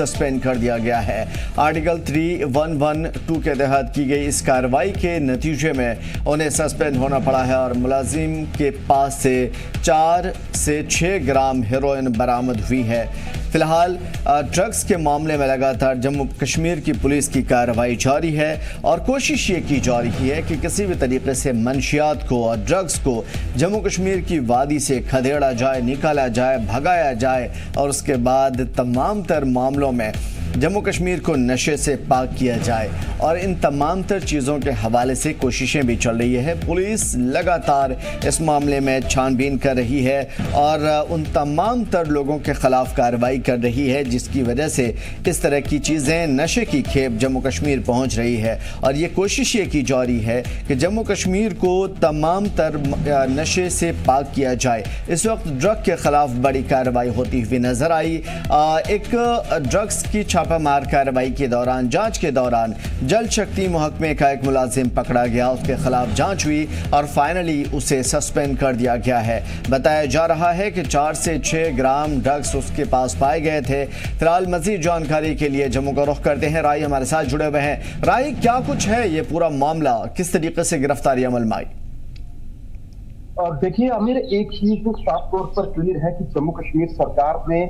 Suspend कर दिया गया है। आर्टिकल 3112 के तहत की गई इस कार्रवाई के नतीजे में उन्हें सस्पेंड होना पड़ा है और मुलाजिम के पास से 4 से 6 ग्राम हेरोइन बरामद हुई है। फिलहाल ड्रग्स के मामले में लगातार जम्मू कश्मीर की पुलिस की कार्रवाई जारी है और कोशिश ये की जा रही है कि किसी भी तरीके से मंशियात को और ड्रग्स को जम्मू कश्मीर की वादी से खदेड़ा जाए, निकाला जाए, भगाया जाए और उसके बाद तमाम तर मामलों में जम्मू कश्मीर को नशे से पाक किया जाए। और इन तमाम तर चीज़ों के हवाले से कोशिशें भी चल रही है। पुलिस लगातार इस मामले में छानबीन कर रही है और उन तमाम तर लोगों के ख़िलाफ़ कार्रवाई कर रही है जिसकी वजह से इस तरह की चीज़ें, नशे की खेप जम्मू कश्मीर पहुंच रही है। और ये कोशिश ये की जा रही है कि जम्मू कश्मीर को तमाम तर नशे से पाक किया जाए। इस वक्त ड्रग के ख़िलाफ़ बड़ी कार्रवाई होती हुई नज़र आई। एक ड्रग्स की छापामार कार्रवाई के दौरान, जांच के दौरान जल शक्ति महकमे का एक मुलाजिम पकड़ा गया, उसके खिलाफ जांच हुई और फाइनली उसे सस्पेंड कर दिया गया है। बताया जा रहा है कि 4 से 6 ग्राम ड्रग्स उसके पास पाए गए थे। फिलहाल मजीद जानकारी के लिए जम्मू का रुख करते हैं। राय हमारे साथ जुड़े हुए हैं। राय, क्या कुछ है ये पूरा मामला, किस तरीके से गिरफ्तारी अमल में आई? देखिए आमिर, एक चीज तो साफ तौर पर क्लियर है कि जम्मू कश्मीर सरकार ने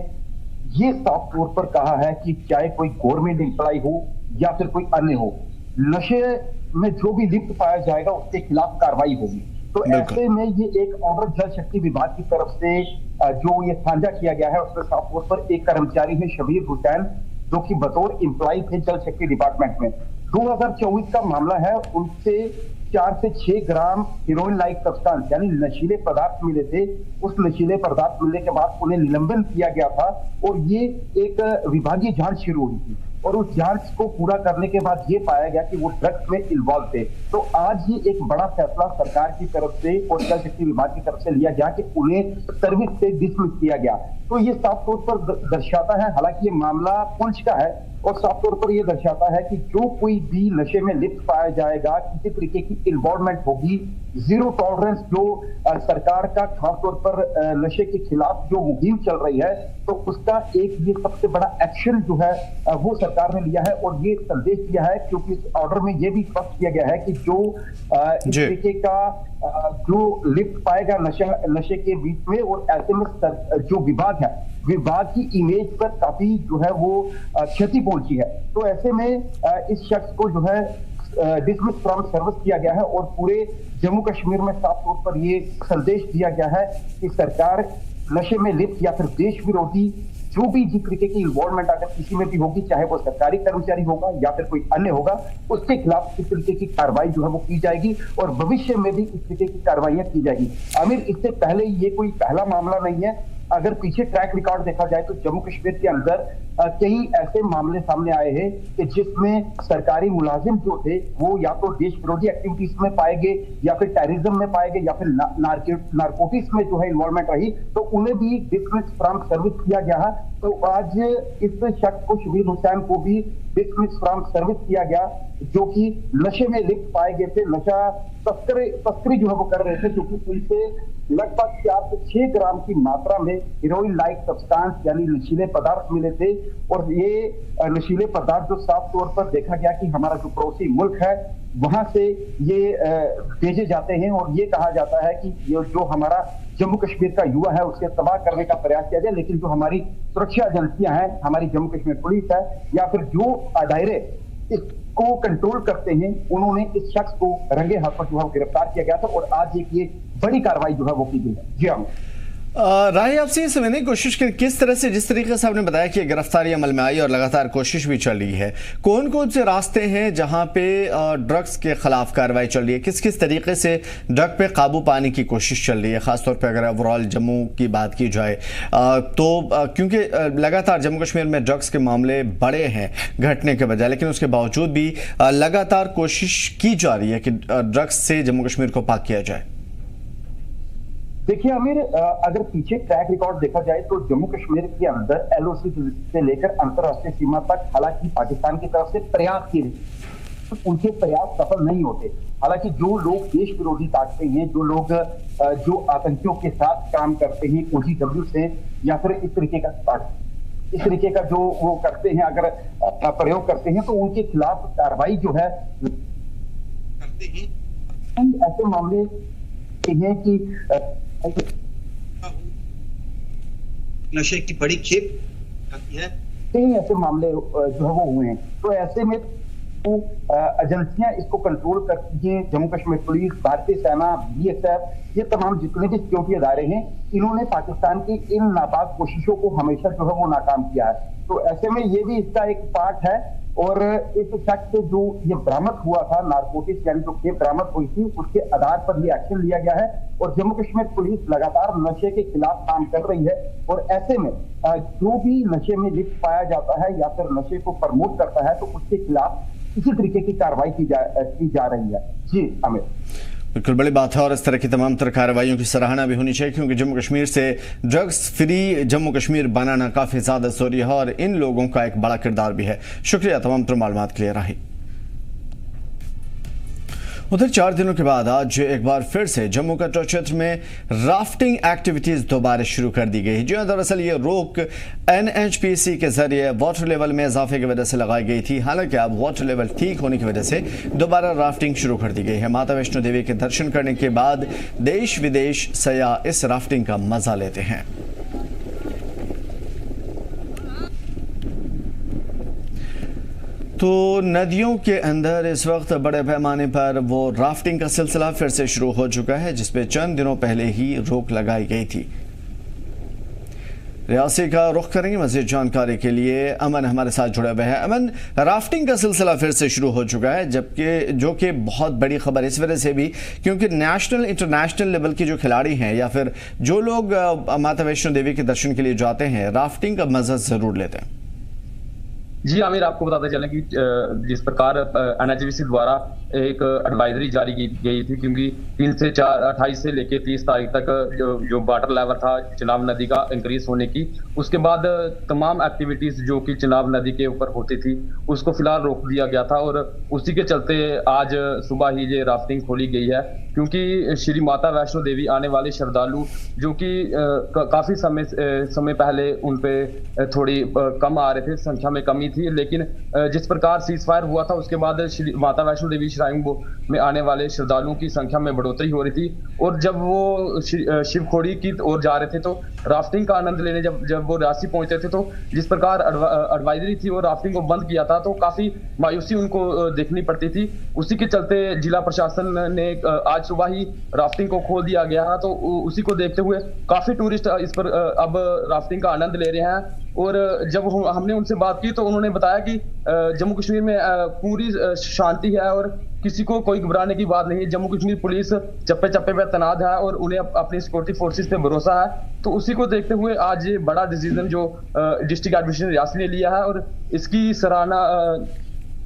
ये साफ तौर पर कहा है कि चाहे कोई गवर्नमेंट एम्प्लॉय हो या फिर कोई अन्य हो, नशे में जो भी लिप्त पाया जाएगा उसके खिलाफ कार्रवाई होगी। तो ऐसे में ये एक ऑर्डर जल शक्ति विभाग की तरफ से जो ये साझा किया गया है उसमें साफ तौर पर एक कर्मचारी है शबीर हुसैन, जो कि बतौर एम्प्लॉय थे जल शक्ति डिपार्टमेंट में। 2024 का मामला है। उनसे 4 से 6 ग्राम हीरोइन लाइक सब्सटेंस यानी नशीले पदार्थ मिले थे। उस नशीले पदार्थ मिलने के बाद उन्हें निलंबन किया गया था और ये एक विभागीय जांच शुरू हुई थी और उस जांच को पूरा करने के बाद ये पाया गया कि वो ड्रग्स में इन्वॉल्व थे। तो आज ये एक बड़ा फैसला सरकार की तरफ से और जल शक्ति विभाग की तरफ से लिया गया कि उन्हें सर्विस से डिसमिस किया गया। तो ये साफ तौर पर दर्शाता है, हालांकि ये मामला पुंछ का है और साफ तौर पर यह दर्शाता है कि जो कोई भी नशे में लिप्त पाया जाएगा, किसी तरीके की इन्वॉल्वमेंट होगी, जीरो टॉलरेंस जो सरकार का खासतौर पर नशे के खिलाफ जो मुहिम चल रही है, तो उसका एक ये सबसे बड़ा एक्शन जो है वो सरकार ने लिया है और ये संदेश दिया है, क्योंकि इस ऑर्डर में ये भी स्पष्ट किया गया है कि जो इस तरीके का जो लिप्त पाएगा नशे के बीच में, और ऐसे में जो विभाग है, विभाग की इमेज पर काफी जो है वो क्षति पहुंची है। तो ऐसे में इस शख्स को जो है डिसमिस फ्रॉम सर्विस किया गया है और पूरे जम्मू कश्मीर में साफ तौर पर ये संदेश दिया गया है कि सरकार नशे में लिप्त या फिर देश विरोधी जो भी जिस तरीके की इन्वॉल्वमेंट अगर किसी में भी होगी, चाहे वो सरकारी कर्मचारी होगा या फिर कोई अन्य होगा, उसके खिलाफ इस तरीके की कार्रवाई जो है वो की जाएगी और भविष्य में भी इस तरीके की कार्रवाइयां की जाएगी। आमिर, इससे पहले ये कोई पहला मामला नहीं है। अगर पीछे ट्रैक रिकॉर्ड देखा जाए तो जम्मू कश्मीर के अंदर कई ऐसे मामले सामने आए हैं कि जिसमें सरकारी मुलाजिम जो थे वो या तो देश विरोधी एक्टिविटीज में पाए गए या फिर टेररिज्म में पाए गए या फिर नारकोटिक्स में जो है इन्वॉल्वमेंट रही, तो उन्हें भी डिसमिस फ्रॉम सर्विस किया गया है। तो आज इस शख्स को, शबीर हुसैन को भी डिसमिस फ्रॉम सर्विस किया गया, जो कि नशे में लिप्त पाए गए थे, नशा तस्करी जो है वो कर रहे थे, क्योंकि उनसे लगभग 4 से 6 ग्राम की मात्रा में हीरोइन लाइक सब्सटेंस यानी नशीले पदार्थ मिले थे। और ये नशीले पदार्थ जो साफ तौर पर देखा गया कि हमारा जो पड़ोसी मुल्क है वहां से ये भेजे जाते हैं और ये कहा जाता है कि ये जो हमारा जम्मू कश्मीर का युवा है उसके तबाह करने का प्रयास किया जाए। लेकिन जो हमारी सुरक्षा एजेंसियां हैं, हमारी जम्मू कश्मीर पुलिस है या फिर जो दायरे इसको कंट्रोल करते हैं, उन्होंने इस शख्स को रंगे हाथों जो है गिरफ्तार किया गया था और आज एक ये बड़ी कार्रवाई जो है वो की गई है। जी हाँ राय, आपसे ये समझने की कोशिश करें किस तरह से, जिस तरीके से आपने बताया कि गिरफ्तारी अमल में आई और लगातार कोशिश भी चल रही है, कौन कौन से रास्ते हैं जहां पे ड्रग्स के खिलाफ कार्रवाई चल रही है, किस किस तरीके से ड्रग पे काबू पाने की कोशिश चल रही है, खासतौर पे अगर ओवरऑल जम्मू की बात की जाए तो क्योंकि लगातार जम्मू कश्मीर में ड्रग्स के मामले बड़े हैं घटने के बजाय, लेकिन उसके बावजूद भी लगातार कोशिश की जा रही है कि ड्रग्स से जम्मू कश्मीर को पाक किया जाए। देखिए आमिर, अगर पीछे ट्रैक रिकॉर्ड देखा जाए तो जम्मू कश्मीर के अंदर एलओसी से लेकर अंतरराष्ट्रीय सीमा तक हालांकि पाकिस्तान की तरफ से प्रयास किए, उनके प्रयास सफल नहीं होते। हालांकि जो लोग देश विरोधी ताकतें हैं, जो लोग जो आतंकियों के साथ काम करते हैं, OGW से या फिर इस तरीके का इस तरीके का जो वो करते हैं, अगर प्रयोग करते हैं तो उनके खिलाफ कार्रवाई जो है करते हैं। ऐसे मामले हैं कि नशे की बड़ी खेप आती है, कई ऐसे मामले जो है वो हुए हैं। तो ऐसे में तो एजेंसियां इसको कंट्रोल करती हैं। जम्मू कश्मीर पुलिस, भारतीय सेना, BSF, ये तमाम जितने भी सिक्योरिटी अदारे हैं, इन्होंने पाकिस्तान की इन नापाक कोशिशों को हमेशा जो है वो नाकाम किया है। तो ऐसे में ये भी इसका एक पार्ट है। और इस शख्स से जो ये बरामद हुआ था, नारकोटिक्स यानी जो खेप बरामद हुई थी, उसके आधार पर ये एक्शन लिया गया है। और जम्मू कश्मीर पुलिस लगातार नशे के खिलाफ काम कर रही है। और ऐसे में जो भी नशे में लिप्त पाया जाता है या फिर नशे को प्रमोट करता है, तो उसके खिलाफ इसी तरीके की कार्रवाई की जा रही है। जी आमिर, बिल्कुल बड़ी बात है और इस तरह की तमाम तरह कार्रवाइयों की सराहना भी होनी चाहिए, क्योंकि जम्मू कश्मीर से ड्रग्स फ्री जम्मू कश्मीर बनाना काफ़ी ज़्यादा ज़रूरी है और इन लोगों का एक बड़ा किरदार भी है। शुक्रिया तमाम तरह मालूमात के लिए राही। उधर 4 दिनों के बाद आज एक बार फिर से जम्मू कटरा क्षेत्र में राफ्टिंग एक्टिविटीज दोबारा शुरू कर दी गई है। जी हाँ, दरअसल ये रोक NHPC के जरिए वाटर लेवल में इजाफे की वजह से लगाई गई थी। हालांकि अब वाटर लेवल ठीक होने की वजह से दोबारा राफ्टिंग शुरू कर दी गई है। माता वैष्णो देवी के दर्शन करने के बाद देश विदेश सयाह इस राफ्टिंग का मजा लेते हैं। तो नदियों के अंदर इस वक्त बड़े पैमाने पर वो राफ्टिंग का सिलसिला फिर से शुरू हो चुका है, जिसपे चंद दिनों पहले ही रोक लगाई गई थी। रियासी का रुख करेंगे मज़ीद जानकारी के लिए। अमन हमारे साथ जुड़े हुए हैं। अमन, राफ्टिंग का सिलसिला फिर से शुरू हो चुका है, जबकि जो कि बहुत बड़ी खबर इस वजह से भी क्योंकि नेशनल इंटरनेशनल लेवल के जो खिलाड़ी हैं या फिर जो लोग माता वैष्णो देवी के दर्शन के लिए जाते हैं, राफ्टिंग का मजा ज़रूर लेते हैं। जी आमिर, आपको बताते चलें कि जिस प्रकार NHPC द्वारा एक एडवाइजरी जारी की गई थी, क्योंकि 3 से 4 28 से लेकर 30 तारीख तक जो वाटर लेवल था चिनाब नदी का इंक्रीज होने की, उसके बाद तमाम एक्टिविटीज जो कि चिनाब नदी के ऊपर होती थी उसको फिलहाल रोक दिया गया था। और उसी के चलते आज सुबह ही ये राफ्टिंग खोली गई है, क्योंकि श्री माता वैष्णो देवी आने वाले श्रद्धालु जो कि काफी समय पहले उन पे थोड़ी कम आ रहे थे, संख्या में कमी थी, लेकिन जिस प्रकार सीज फायर हुआ था उसके बाद श्री माता वैष्णो देवी श्राइन में आने वाले श्रद्धालुओं की संख्या में बढ़ोतरी हो रही थी। और जब वो शिवखोड़ी की ओर जा रहे थे तो राफ्टिंग का आनंद लेने जब वो रियासी पहुंचे थे, तो जिस प्रकार एडवाइजरी थी और राफ्टिंग को बंद किया था, तो काफी मायूसी उनको देखनी पड़ती थी। उसी के चलते जिला प्रशासन ने आज सुबह ही राफ्टिंग को खोल दिया गया है। तो उसी को देखते हुए काफी टूरिस्ट इस पर अब राफ्टिंग का आनंद ले रहे हैं। और जब हमने उनसे बात की तो उन्होंने बताया कि जम्मू कश्मीर में पूरी शांति है और किसी को कोई घबराने की बात नहीं है। जम्मू कश्मीर पुलिस चप्पे चप्पे पे तैनात है और उन्हें अपनी सिक्योरिटी फोर्सेस पे भरोसा है। तो उसी को देखते हुए आज ये बड़ा डिसीजन जो डिस्ट्रिक्ट एडमिनिस्ट्रेशन रियासी ने लिया है, और इसकी सराहना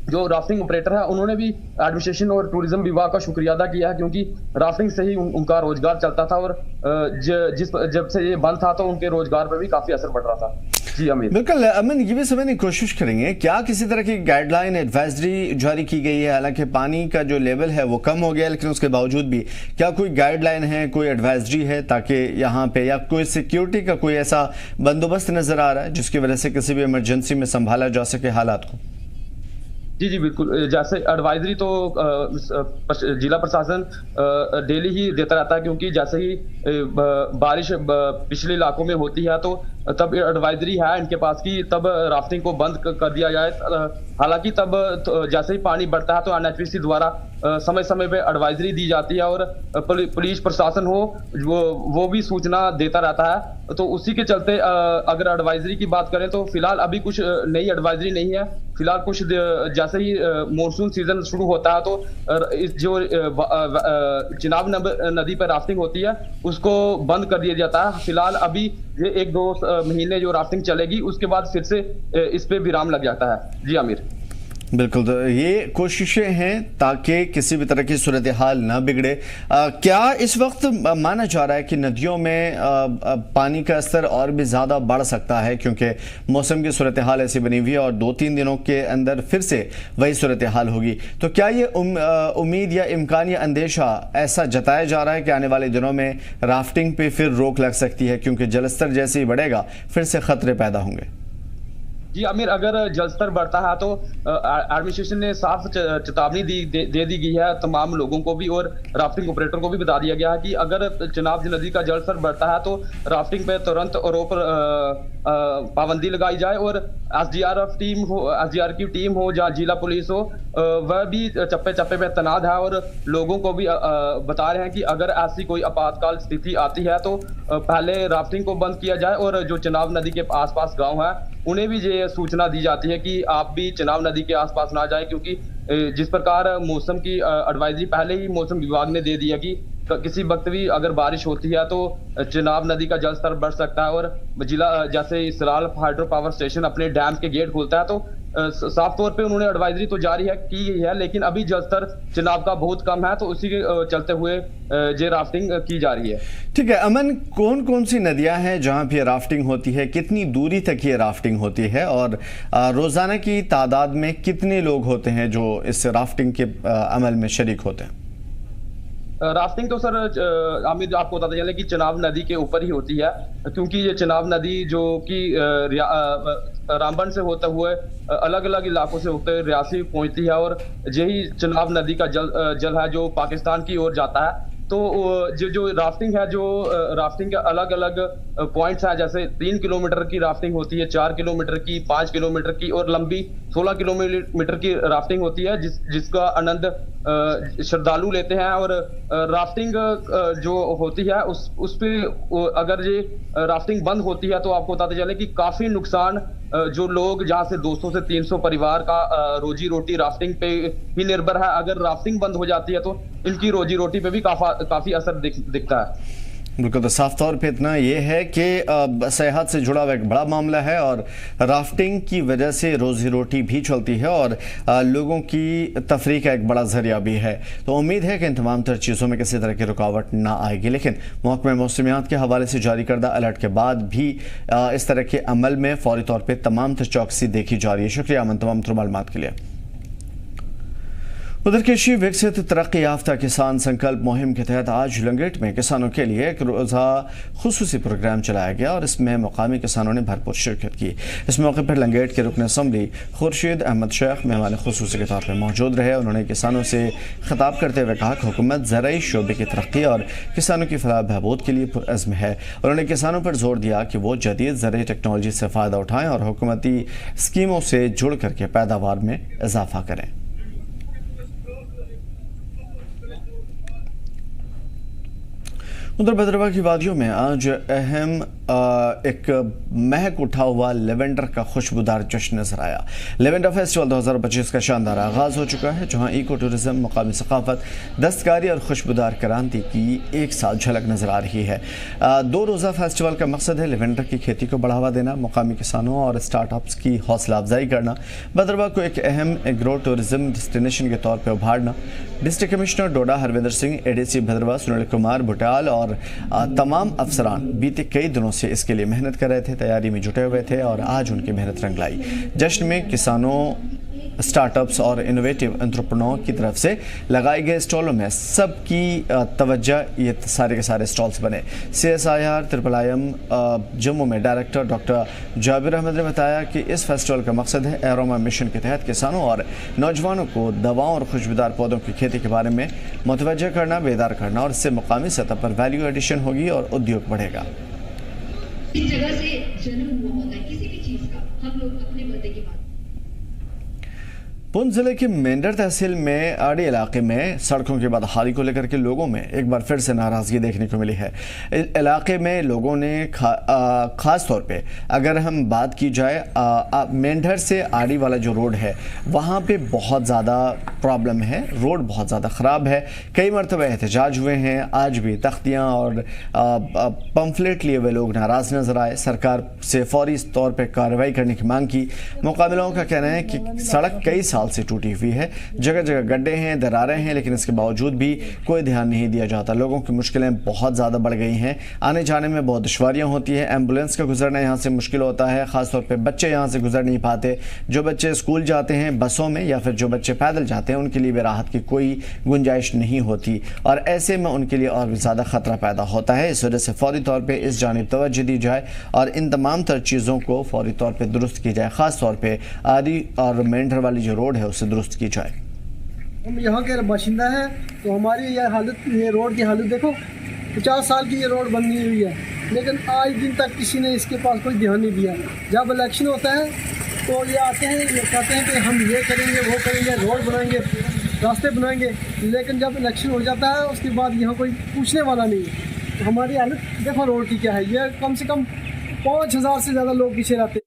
जो राफ्टिंग ऑपरेटर है उन्होंने भी एडमिनिस्ट्रेशन और टूरिज्म विभाग का शुक्रिया अदा किया है, क्योंकि राफ्टिंग से ही उनका रोजगार चलता था। और जब से ये बंद था तो उनके रोजगार पर भी काफी असर पड़ रहा था। जी अमीर, बिल्कुल अमन, ये भी समझने की कोशिश करेंगे क्या किसी तरह की गाइडलाइन एडवाइजरी जारी की गई है? हालांकि पानी का जो लेवल है वो कम हो गया, लेकिन उसके बावजूद भी क्या कोई गाइडलाइन है, कोई एडवाइजरी है, ताकि यहाँ पे या कोई सिक्योरिटी का कोई ऐसा बंदोबस्त नजर आ रहा है जिसकी वजह से किसी भी इमरजेंसी में संभाला जा सके हालात को? जी बिल्कुल, जैसे एडवाइजरी तो जिला प्रशासन डेली ही देता रहता है, क्योंकि जैसे ही बारिश पिछले इलाकों में होती है तो तब एडवाइजरी है इनके पास कि तब राफ्टिंग को बंद कर दिया जाए। हालांकि तब जैसे ही पानी बढ़ता है तो NHPC द्वारा समय समय पे एडवाइजरी दी जाती है और पुलिस प्रशासन हो वो भी सूचना देता रहता है। तो उसी के चलते अगर एडवाइजरी की बात करें तो फिलहाल अभी कुछ नई एडवाइजरी नहीं है। फिलहाल कुछ जैसे ही मॉनसून सीजन शुरू होता है तो जो चिनाब नदी पर राफ्टिंग होती है उसको बंद कर दिया जाता है। फिलहाल अभी ये 1-2 महीने जो राफ्टिंग चलेगी उसके बाद फिर से इस पे विराम लग जाता है। जी आमिर, बिल्कुल, तो ये कोशिशें हैं ताकि किसी भी तरह की सूरत हाल ना बिगड़े। क्या इस वक्त माना जा रहा है कि नदियों में पानी का स्तर और भी ज़्यादा बढ़ सकता है, क्योंकि मौसम की सूरत हाल ऐसी बनी हुई है और 2-3 दिनों के अंदर फिर से वही सूरत हाल होगी? तो क्या ये उम्मीद या इम्कान या अंदेशा ऐसा जताया जा रहा है कि आने वाले दिनों में राफ्टिंग पे फिर रोक लग सकती है, क्योंकि जलस्तर जैसे ही बढ़ेगा फिर से खतरे पैदा होंगे? जी आमिर, अगर जलस्तर बढ़ता है तो एडमिनिस्ट्रेशन ने साफ चेतावनी दे दी गई है तमाम लोगों को भी, और राफ्टिंग ऑपरेटर को भी बता दिया गया है कि अगर चिनाब नदी का जलस्तर बढ़ता है तो राफ्टिंग पे तुरंत और पाबंदी लगाई जाए, और एसडीआरएफ की टीम हो या जिला पुलिस हो, वह भी चप्पे चप्पे पे तैनात है और लोगों को भी बता रहे हैं कि अगर ऐसी कोई आपातकाल स्थिति आती है तो पहले राफ्टिंग को बंद किया जाए, और जो चिनाब नदी के आसपास गांव है उन्हें भी ये सूचना दी जाती है कि आप भी चिनाब नदी के आसपास ना जाएं, क्योंकि जिस प्रकार मौसम की एडवाइजरी पहले ही मौसम विभाग ने दे दिया कि किसी वक्त भी अगर बारिश होती है तो चिनाब नदी का जलस्तर बढ़ सकता है, और जिला जैसे इसराल हाइड्रो पावर स्टेशन अपने डैम के गेट खोलता है तो साफ तौर पे उन्होंने एडवाइजरी तो जारी है की गई है, लेकिन अभी जलस्तर चिनाब का बहुत कम है, तो उसी के चलते हुए ये राफ्टिंग की जा रही है। ठीक है अमन, कौन कौन सी नदियां हैं जहां पे राफ्टिंग होती है, कितनी दूरी तक ये राफ्टिंग होती है, और रोजाना की तादाद में कितने लोग होते हैं जो इस राफ्टिंग के अमल में शरीक होते हैं? राफ्टिंग तो सर आमिर आपको बताते चले कि चिनाब नदी के ऊपर ही होती है, क्योंकि ये चिनाब नदी जो कि रामबन से होते हुए अलग अलग इलाकों से होते हुए रियासी पहुंचती है, और यही चिनाब नदी का जल है जो पाकिस्तान की ओर जाता है। तो जो राफ्टिंग है, जो राफ्टिंग के अलग अलग पॉइंट्स हैं, जैसे 3 किलोमीटर की राफ्टिंग होती है, 4 किलोमीटर की, 5 किलोमीटर की, और लंबी 16 किलोमीटर की राफ्टिंग होती है, जिसका आनंद श्रद्धालु लेते हैं। और राफ्टिंग जो होती है उस पे अगर ये राफ्टिंग बंद होती है तो आपको बताते चले कि काफी नुकसान, जो लोग जहाँ से 200 से 300 परिवार का रोजी रोटी राफ्टिंग पे ही निर्भर है, अगर राफ्टिंग बंद हो जाती है तो इनकी रोजी रोटी पे भी काफी असर दिखता है। बिल्कुल, तो साफ तौर पे इतना ये है कि सेहत से जुड़ा हुआ एक बड़ा मामला है और राफ्टिंग की वजह से रोजी रोटी भी चलती है और लोगों की तफरीह का एक बड़ा जरिया भी है। तो उम्मीद है कि इन तमाम तर चीज़ों में किसी तरह की रुकावट ना आएगी, लेकिन महकमा मौसमियात के हवाले से जारी करदा अलर्ट के बाद भी इस तरह के अमल में फौरी तौर पर तमाम तर चौकसी देखी जा रही है। शुक्रिया अमन तमाम तर मालूमात के लिए। उधर कृषि विकसित तरक्की याफ्ता किसान संकल्प मुहिम के तहत आज लंगेट में किसानों के लिए एक रोज़ा खुसूसी प्रोग्राम चलाया गया और इसमें मुकामी किसानों ने भरपूर शिरकत की। इस मौके पर लंगेट के रुकन असम्बली खुर्शीद अहमद शेख मेहमान खुसूसी के तौर पर मौजूद रहे। उन्होंने किसानों से खिताब करते हुए कहा कि हुकूमत ज़राई शोबे की तरक्की और किसानों की फलाह बहबूद के लिए पुरअज़्म है। उन्होंने किसानों पर जोर दिया कि वो जदीद ज़राई टेक्नोलॉजी से फ़ायदा उठाएँ और हुकूमती स्कीमों से जुड़ करके पैदावार में इजाफा करें। उधर भद्रवाह की वादियों में आज अहम एक महक उठा हुआ लेवेंडर का खुशबूदार जश्न नजर आया। लेवेंडर फेस्टिवल 2025 का शानदार आगाज हो चुका है, जहां इको टूरिज्म, मुकामी सकाफत, दस्तकारी और खुशबूदार क्रांति की एक साथ झलक नजर आ रही है। 2 रोज़ा फेस्टिवल का मकसद है लेवेंडर की खेती को बढ़ावा देना, मुकामी किसानों और स्टार्टअप्स की हौसला अफजाई करना, भद्रवाह को एक अहम एग्रो टूरिज्म डेस्टिनेशन के तौर पर उभारना। डिस्ट्रिक्ट कमिश्नर डोडा हरविंदर सिंह, एडीसी भद्रवाह सुनील कुमार बुटाल और तमाम अफसरान बीते कई दिनों से इसके लिए मेहनत कर रहे थे, तैयारी में जुटे हुए थे और आज उनकी मेहनत रंग लाई। जश्न में किसानों, स्टार्टअप्स और इनोवेटिव एंटरप्रेन्योर की तरफ से लगाए गए स्टॉलों में सबकी तवज्जो ये सारे के सारे स्टॉल्स बने। CSIR IIIM जम्मू में डायरेक्टर डॉक्टर जाबिर अहमद ने बताया कि इस फेस्टिवल का मकसद है एरोमा मिशन के तहत किसानों और नौजवानों को दवाओं और खुशबूदार पौधों की खेती के बारे में मुतवज्जह करना, बेदार करना और इससे मुकामी सतह पर वैल्यू एडिशन होगी और उद्योग बढ़ेगा। इस जगह से जन्म हुआ होता है किसी भी चीज का, हम लोग अपने बर्थडे के बाद। पुंछ जिले के मेंढर तहसील में आड़ी इलाके में सड़कों की बदहाली को लेकर के लोगों में एक बार फिर से नाराजगी देखने को मिली है। इलाके में लोगों ने खास तौर पे अगर हम बात की जाए मेंढर से आड़ी वाला जो रोड है वहाँ पे बहुत ज़्यादा प्रॉब्लम है, रोड बहुत ज़्यादा ख़राब है। कई मरतबा एहतजाज हुए हैं, आज भी तख्तियाँ और पम्फलेट लिए हुए लोग नाराज़ नज़र आए, सरकार से फौरी तौर पर कार्रवाई करने की मांग की। मुकामी लोगों का कहना है कि सड़क कई साल साल से टूटी हुई है। जगह जगह गड्ढे हैं, दरारें हैं, लेकिन इसके बावजूद भी कोई ध्यान नहीं दिया जाता। लोगों की मुश्किलें बहुत ज़्यादा बढ़ गई हैं, आने जाने में बहुत दुश्वारियाँ होती हैं, एम्बुलेंस का गुजरना यहाँ से मुश्किल होता है, ख़ासतौर पर बच्चे यहाँ से गुजर नहीं पाते। जो बच्चे स्कूल जाते हैं बसों में या फिर जो बच्चे पैदल जाते हैं उनके लिए भी राहत की कोई गुंजाइश नहीं होती और ऐसे में उनके लिए और भी ज़्यादा ख़तरा पैदा होता है। इस वजह से फौरी तौर पे इस जानिब तवज्जो दी जाए और इन तमाम तर चीज़ों को फौरी तौर पे दुरुस्त की जाए। ख़ास तौर पे आदि और मेंढर वाली जो रोड है उसे दुरुस्त की जाए। हम यहाँ के बाशिंदा हैं तो हमारी ये हालत, ये रोड की हालत देखो, 50 साल की ये रोड बनी हुई है, लेकिन आज दिन तक किसी ने इसके पास कोई ध्यान नहीं दिया। जब इलेक्शन होता है तो ये आते हैं, ये कहते हैं कि हम ये करेंगे, वो करेंगे, रोड बनाएंगे, रास्ते बनाएंगे, लेकिन जब इलेक्शन हो जाता है उसके बाद यहाँ कोई पूछने वाला नहीं है। तो हमारी हालत देखो रोड की क्या है। ये कम से कम 5000 से ज़्यादा लोग पीछे रहते हैं।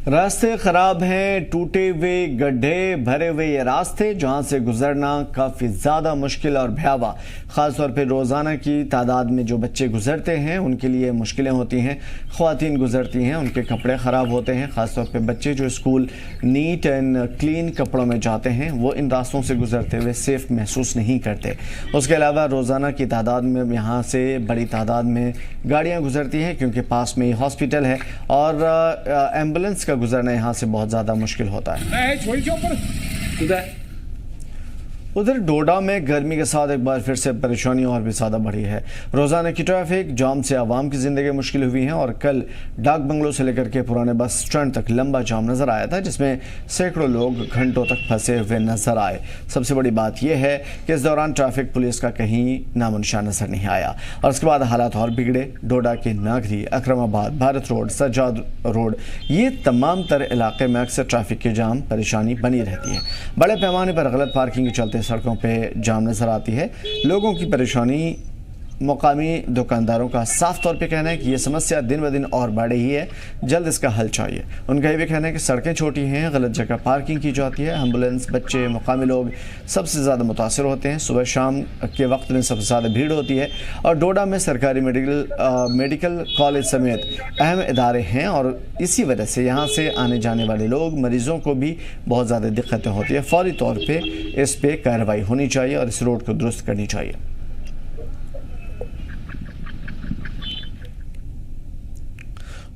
रास्ते ख़राब हैं, टूटे हुए, गड्ढे भरे हुए ये रास्ते जहाँ से गुजरना काफ़ी ज़्यादा मुश्किल और भयावह। ख़ास तौर पे रोज़ाना की तादाद में जो बच्चे गुजरते हैं उनके लिए मुश्किलें होती हैं। ख़वातीन गुजरती हैं, उनके कपड़े ख़राब होते हैं। ख़ास तौर पे बच्चे जो स्कूल नीट एंड क्लीन कपड़ों में जाते हैं वो इन रास्तों से गुजरते हुए सेफ़ महसूस नहीं करते। उसके अलावा रोज़ाना की तादाद में यहाँ से बड़ी तादाद में गाड़ियाँ गुजरती हैं क्योंकि पास में ही हॉस्पिटल है और एम्बुलेंस का गुजरना यहाँ से बहुत ज़्यादा मुश्किल होता है। उधर डोडा में गर्मी के साथ एक बार फिर से परेशानी और भी ज़्यादा बढ़ी है। रोज़ाना की ट्रैफिक जाम से आवाम की ज़िंदगी मुश्किल हुई है और कल डाक बंगलों से लेकर के पुराने बस स्टैंड तक लंबा जाम नज़र आया था जिसमें सैकड़ों लोग घंटों तक फंसे हुए नजर आए। सबसे बड़ी बात यह है कि इस दौरान ट्रैफिक पुलिस का कहीं नामो निशान नजर नहीं आया और उसके बाद हालात और बिगड़े। डोडा के नागरी, अकरमाबाद, भारत रोड, सज्जाद रोड, ये तमाम तर इलाके में अक्सर ट्रैफिक की जाम परेशानी बनी रहती है। बड़े पैमाने पर गलत पार्किंग के चलते सड़कों पे जाम नजर आती है। लोगों की परेशानी, मुकामी दुकानदारों का साफ तौर पे कहना है कि ये समस्या दिन ब दिन और बढ़ रही है, जल्द इसका हल चाहिए। उनका ये भी कहना है कि सड़कें छोटी हैं, गलत जगह पार्किंग की जाती है, एम्बुलेंस, बच्चे, मुकामी लोग सबसे ज़्यादा मुतासर होते हैं। सुबह शाम के वक्त में सबसे ज़्यादा भीड़ होती है और डोडा में सरकारी मेडिकल कॉलेज समेत अहम इदारे हैं और इसी वजह से यहाँ से आने जाने वाले लोग, मरीज़ों को भी बहुत ज़्यादा दिक्कतें होती है। फौरी तौर पर इस पर कार्रवाई होनी चाहिए और इस रोड को दुरुस्त करनी चाहिए।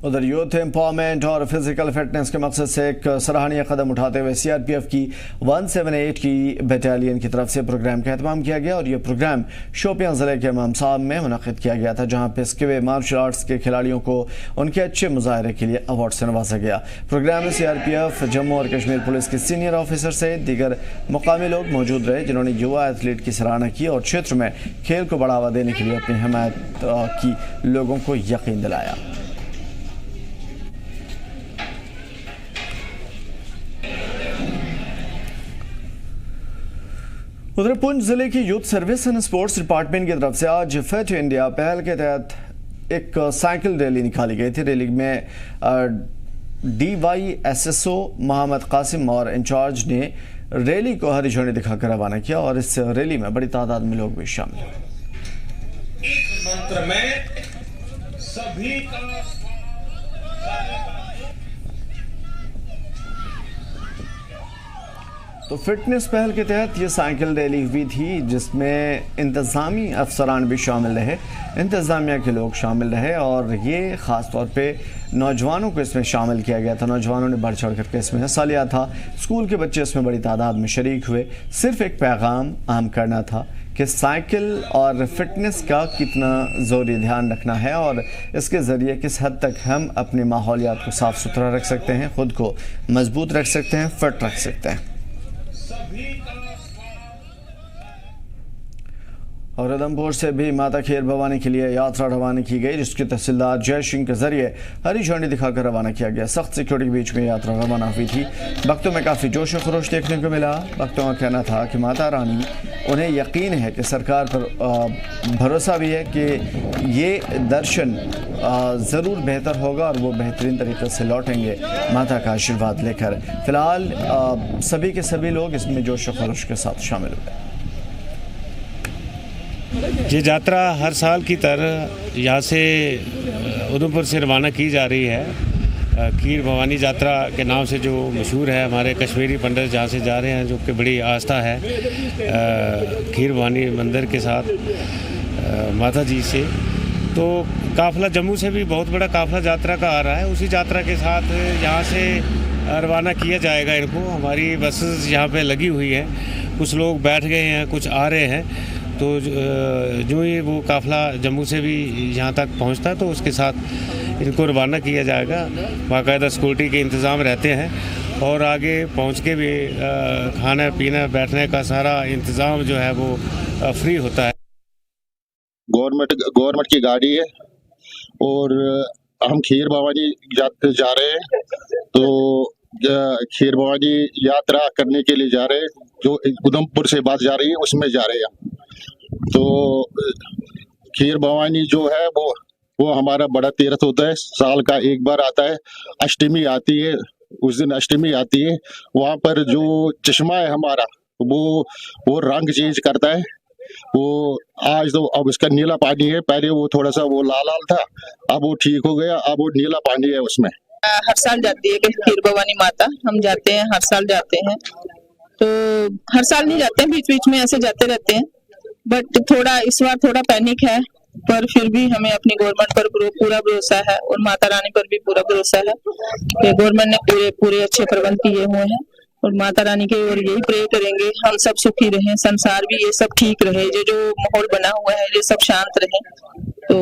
उधर यूथ एम्पावरमेंट और फिजिकल फिटनेस के मकसद से एक सराहनीय कदम उठाते हुए सीआरपीएफ की 178 की बटालियन की तरफ से प्रोग्राम का एहतमाम किया गया और यह प्रोग्राम शोपियां ज़िले के इमाम साहब में मुनक़िद किया गया था, जहां पे स्किवे मार्शल आर्ट्स के खिलाड़ियों को उनके अच्छे मुजाहरे के लिए अवार्ड से नवाजा गया। प्रोग्राम में सीआरपीएफ, जम्मू और कश्मीर पुलिस के सीनियर ऑफिसर से दीगर मुकामी लोग मौजूद रहे जिन्होंने युवा एथलीट की सराहना की और क्षेत्र में खेल को बढ़ावा देने के लिए अपनी हिमायत की लोगों को यकीन दिलाया। उधर पुंछ जिले की youth service and sports department की तरफ से आज फिट इंडिया पहल के तहत एक साइकिल रैली निकाली गई थी। रैली में DYSSO मोहम्मद कासिम और इंचार्ज ने रैली को हरी झंडी दिखाकर रवाना किया और इस रैली में बड़ी तादाद में लोग भी शामिल हुए। तो फिटनेस पहल के तहत ये साइकिल रैली हुई थी जिसमें इंतज़ामी अफसरान भी शामिल रहे, इंतज़ामिया के लोग शामिल रहे और ये ख़ास तौर पे नौजवानों को इसमें शामिल किया गया था। नौजवानों ने बढ़ चढ़ करके इसमें हिस्सा लिया था। स्कूल के बच्चे इसमें बड़ी तादाद में शरीक हुए। सिर्फ एक पैगाम आम करना था कि साइकिल और फिटनेस का कितना ज़रूरी ध्यान रखना है और इसके ज़रिए किस हद तक हम अपने माहौलियात को साफ़ सुथरा रख सकते हैं, ख़ुद को मजबूत रख सकते हैं, फिट रख सकते हैं। और उधमपुर से भी माता खेर भवानी के लिए यात्रा रवाना की गई जिसकी तहसीलदार जय सिंह के जरिए हरी झंडी दिखाकर रवाना किया गया। सख्त सिक्योरिटी के बीच में यात्रा रवाना हुई थी। भक्तों में काफ़ी जोश और खरोश देखने को मिला। भक्तों का कहना था कि माता रानी, उन्हें यकीन है कि सरकार पर भरोसा भी है कि ये दर्शन ज़रूर बेहतर होगा और वो बेहतरीन तरीके से लौटेंगे माता का आशीर्वाद लेकर। फ़िलहाल सभी के सभी लोग इसमें जोश और खरोश के साथ शामिल हुए। ये यात्रा हर साल की तरह यहाँ से उधमपुर से रवाना की जा रही है। खीर भवानी यात्रा के नाम से जो मशहूर है, हमारे कश्मीरी पंडित जहाँ से जा रहे हैं, जो कि बड़ी आस्था है खीर भवानी मंदिर के साथ माता जी से। तो काफ़िला जम्मू से भी बहुत बड़ा काफ़िला यात्रा का आ रहा है, उसी यात्रा के साथ यहाँ से रवाना किया जाएगा इनको। हमारी बसेस यहाँ पे लगी हुई है, कुछ लोग बैठ गए हैं, कुछ आ रहे हैं। तो जो ही वो काफ़िला जम्मू से भी यहाँ तक पहुँचता है तो उसके साथ इनको रवाना किया जाएगा। बाकायदा सिक्योरिटी के इंतज़ाम रहते हैं और आगे पहुँच के भी खाना पीना बैठने का सारा इंतज़ाम जो है वो फ्री होता है। गवर्नमेंट की गाड़ी है और हम खीर भवानी जा रहे हैं। तो खीर भवानी यात्रा करने के लिए जा रहे हैं, जो उधमपुर से बात जा रही है उसमें जा रहे हैं। तो खीर भवानी जो है वो हमारा बड़ा तीर्थ होता है, साल का एक बार आता है। अष्टमी आती है, उस दिन अष्टमी आती है। वहाँ पर जो चश्मा है हमारा वो रंग चेंज करता है। वो आज तो अब इसका नीला पानी है, पहले वो थोड़ा सा वो लाल लाल था, अब वो ठीक हो गया, अब वो नीला पानी है उसमें। हर साल जाती है खीर भवानी माता, हम जाते हैं, हर साल जाते हैं। तो हर साल नहीं जाते हैं, बीच बीच में ऐसे जाते रहते हैं। बट थोड़ा इस बार थोड़ा पैनिक है, पर फिर भी हमें अपनी गवर्नमेंट पर पूरा भरोसा है और माता रानी पर भी पूरा भरोसा है कि गवर्नमेंट ने पूरे अच्छे प्रबंध किए हुए हैं। और माता रानी के और यही प्रे करेंगे हम सब सुखी रहें, संसार भी ये सब ठीक रहे, जो माहौल बना हुआ है ये सब शांत रहे। तो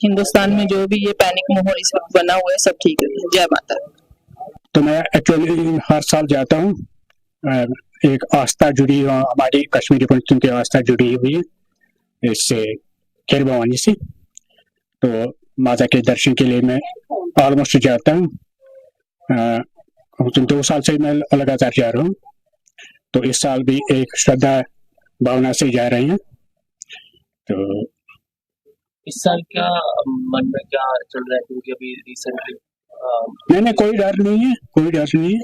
हिंदुस्तान में जो भी ये पैनिक माहौल इस वक्त बना हुआ है सब ठीक रहे। जय माता। तो मैं एक्चुअली हर साल जाता हूँ, एक आस्था जुड़ी हमारी कश्मीरी पंडितों की आस्था जुड़ी हुई है इससे खीर भवानी से। तो माता के दर्शन के लिए मैं ऑलमोस्ट जाता हूँ। 2 साल से मैं लगातार जा रहा हूँ। तो इस साल भी एक श्रद्धा भावना से जा रहे हैं। तो इस साल क्या मन में क्या चल रहा है, क्योंकि अभी रिसेंटली नहीं कोई डर नहीं है, कोई डर नहीं है।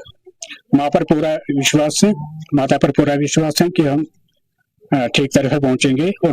माँ पर पूरा विश्वास है, माता पर पूरा विश्वास है कि हम ठीक तरह से पहुंचेंगे। और